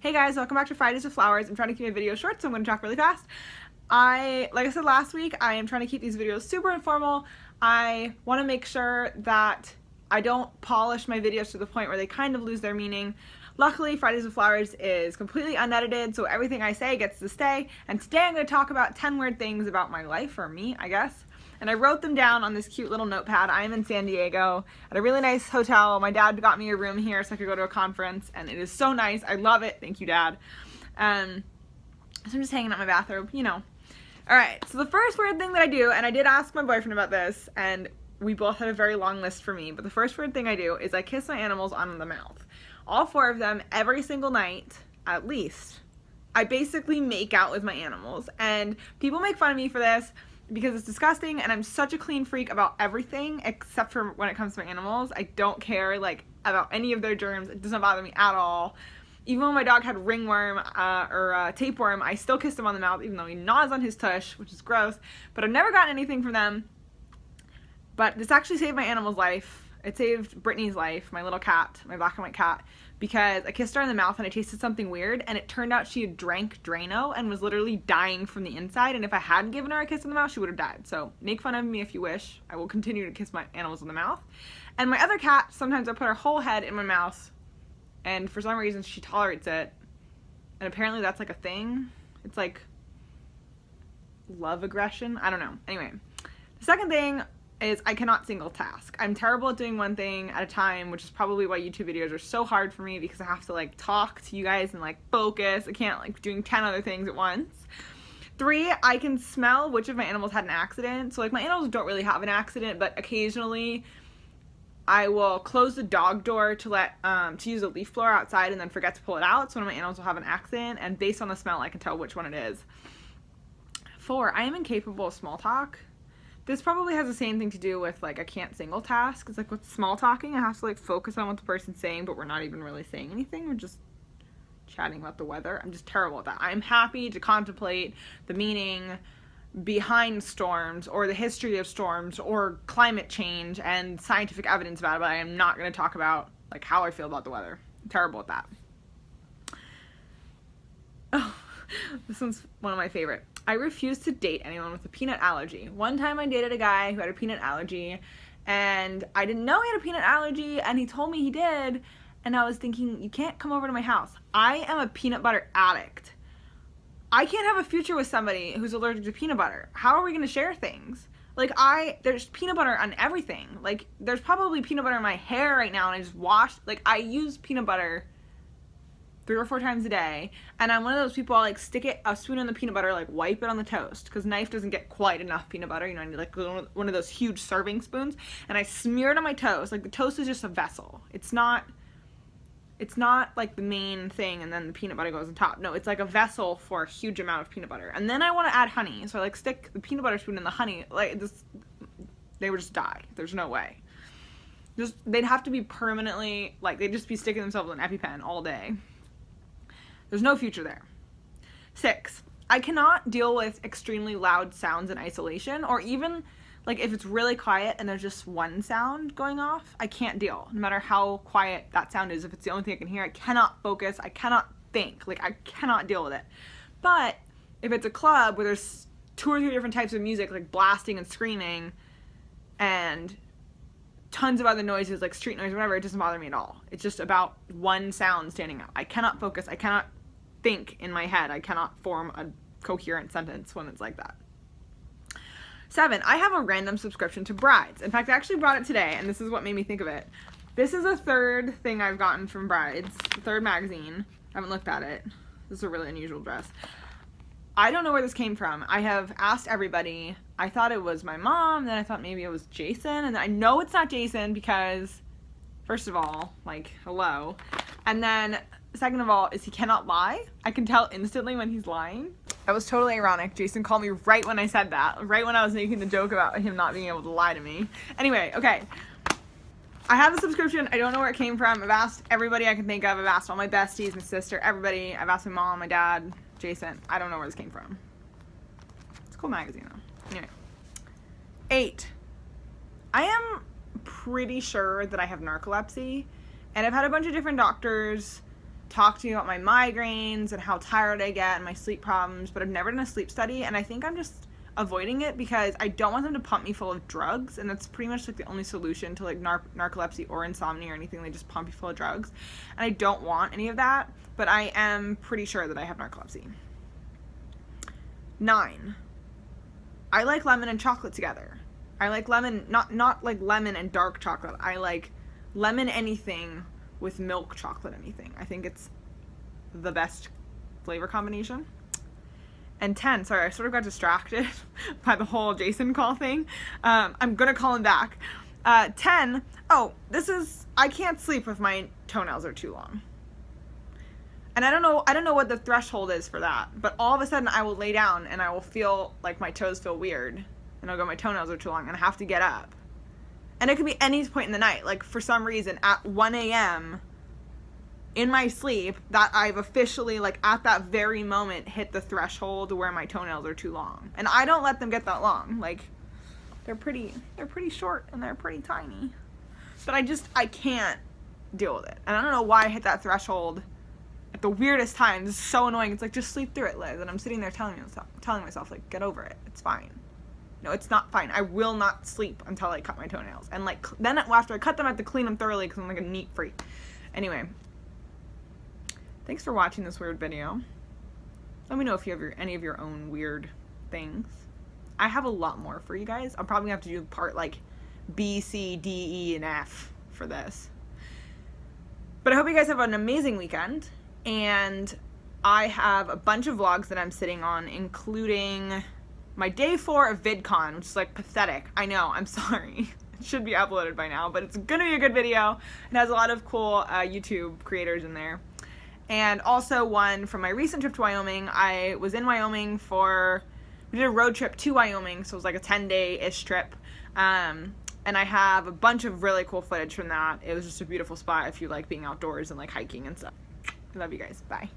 Hey guys, welcome back to Fridays with Flowers. I'm trying to keep my videos short, so I'm going to talk really fast. Like I said last week, I am trying to keep these videos super informal. I want to make sure that I don't polish my videos to the point where they kind of lose their meaning. Luckily, Fridays with Flowers is completely unedited, so everything I say gets to stay. And today I'm going to talk about 10 weird things about my life, or me, I guess. And I wrote them down on this cute little notepad. I'm in San Diego at a really nice hotel. My dad got me a room here so I could go to a conference, and it is so nice. I love it. Thank you, Dad. So I'm just hanging out in my bathrobe, you know. Alright, so the first weird thing that I do, and I did ask my boyfriend about this, and we both had a very long list for me, but the first weird thing I do is I kiss my animals on the mouth. All 4 of them, every single night, at least. I basically make out with my animals, and people make fun of me for this, because it's disgusting, and I'm such a clean freak about everything except for when it comes to my animals. I don't care about any of their germs. It doesn't bother me at all. Even when my dog had ringworm or tapeworm, I still kissed him on the mouth even though he gnaws on his tush, which is gross. But I've never gotten anything from them. But this actually saved my animal's life. It saved Brittany's life, my little cat, my black and white cat, because I kissed her in the mouth and I tasted something weird, and it turned out she had drank Drano and was literally dying from the inside, and if I hadn't given her a kiss in the mouth, she would have died. So make fun of me if you wish. I will continue to kiss my animals in the mouth. And my other cat, sometimes I put her whole head in my mouth, and for some reason she tolerates it, and apparently that's like a thing. It's like love aggression. I don't know. Anyway, the second thing is I cannot single task. I'm terrible at doing one thing at a time, which is probably why YouTube videos are so hard for me, because I have to talk to you guys and focus. I can't doing 10 other things at once. 3, I can smell which of my animals had an accident. So my animals don't really have an accident, but occasionally I will close the dog door to use a leaf blower outside and then forget to pull it out. So one of my animals will have an accident, and based on the smell I can tell which one it is. 4, I am incapable of small talk. This probably has the same thing to do with I can't single task. It's with small talking, I have to focus on what the person's saying, but we're not even really saying anything. We're just chatting about the weather. I'm just terrible at that. I'm happy to contemplate the meaning behind storms or the history of storms or climate change and scientific evidence about it, but I am not going to talk about how I feel about the weather. I'm terrible at that. Oh, this one's one of my favorite. I refuse to date anyone with a peanut allergy. One time I dated a guy who had a peanut allergy, and I didn't know he had a peanut allergy, and he told me he did, and I was thinking, you can't come over to my house. I am a peanut butter addict. I can't have a future with somebody who's allergic to peanut butter. How are we going to share things? There's peanut butter on everything. There's probably peanut butter in my hair right now, and I just washed, I use peanut butter 3 or 4 times a day, and I'm one of those people, I'll stick a spoon in the peanut butter, wipe it on the toast, because knife doesn't get quite enough peanut butter, I need one of those huge serving spoons, and I smear it on my toast. The toast is just a vessel. It's not the main thing and then the peanut butter goes on top. No, it's a vessel for a huge amount of peanut butter, and then I want to add honey, so I stick the peanut butter spoon in the honey, they would just die. There's no way. They'd have to be permanently, they'd just be sticking themselves in an EpiPen all day. There's no future there. 6, I cannot deal with extremely loud sounds in isolation, or even if it's really quiet and there's just one sound going off, I can't deal. No matter how quiet that sound is, if it's the only thing I can hear, I cannot focus, I cannot think, I cannot deal with it. But if it's a club where there's 2 or 3 different types of music, blasting and screaming, and tons of other noises, street noise or whatever, it doesn't bother me at all. It's just about one sound standing out. I cannot focus, I cannot think in my head, I cannot form a coherent sentence when it's like that. 7, I have a random subscription to Brides. In fact, I actually brought it today, and this is what made me think of it. This is a 3rd thing I've gotten from Brides, the 3rd magazine. I haven't looked at it. This is a really unusual dress. I don't know where this came from. I have asked everybody. I thought it was my mom, then I thought maybe it was Jason, and I know it's not Jason because, first of all, hello. And then, second of all, is he cannot lie. I can tell instantly when he's lying. That was totally ironic. Jason called me right when I said that, right when I was making the joke about him not being able to lie to me. Anyway, okay. I have a subscription. I don't know where it came from. I've asked everybody I can think of. I've asked all my besties, my sister, everybody. I've asked my mom, my dad, Jason. I don't know where this came from. It's a cool magazine, though. Anyway. 8, I am pretty sure that I have narcolepsy, and I've had a bunch of different doctors talk to me about my migraines and how tired I get and my sleep problems, but I've never done a sleep study, and I think I'm just avoiding it because I don't want them to pump me full of drugs, and that's pretty much like the only solution to like narcolepsy or insomnia or anything. They just pump you full of drugs, and I don't want any of that, but I am pretty sure that I have narcolepsy. 9, I like lemon and chocolate together. I like lemon, not like lemon and dark chocolate. I like lemon anything with milk chocolate anything. I think it's the best flavor combination. And 10, sorry, I sort of got distracted by the whole Jason call thing. I'm gonna call him back. 10, I can't sleep if my toenails are too long. And I don't know what the threshold is for that, but all of a sudden I will lay down and I will feel like my toes feel weird, and I'll go, my toenails are too long, and I have to get up. And it could be any point in the night, like for some reason at 1 a.m. in my sleep that I've officially, like at that very moment, hit the threshold where my toenails are too long. And I don't let them get that long. Like, they're pretty short and they're pretty tiny. But I can't deal with it. And I don't know why I hit that threshold at the weirdest times. It's so annoying. It's like, just sleep through it, Liz. And I'm sitting there telling myself, like, get over it. It's fine. No, it's not fine. I will not sleep until I cut my toenails. And like, then after I cut them, I have to clean them thoroughly because I'm like a neat freak. Anyway, thanks for watching this weird video. Let me know if you have any of your own weird things. I have a lot more for you guys. I'm probably gonna have to do part like B, C, D, E, and F for this. But I hope you guys have an amazing weekend. And I have a bunch of vlogs that I'm sitting on, including my day 4 of VidCon, which is like pathetic. I know, I'm sorry. It should be uploaded by now, but it's gonna be a good video. It has a lot of cool YouTube creators in there. And also one from my recent trip to Wyoming. I was in Wyoming we did a road trip to Wyoming, so it was like a 10-day-ish trip. And I have a bunch of really cool footage from that. It was just a beautiful spot if you like being outdoors and like hiking and stuff. I love you guys. Bye.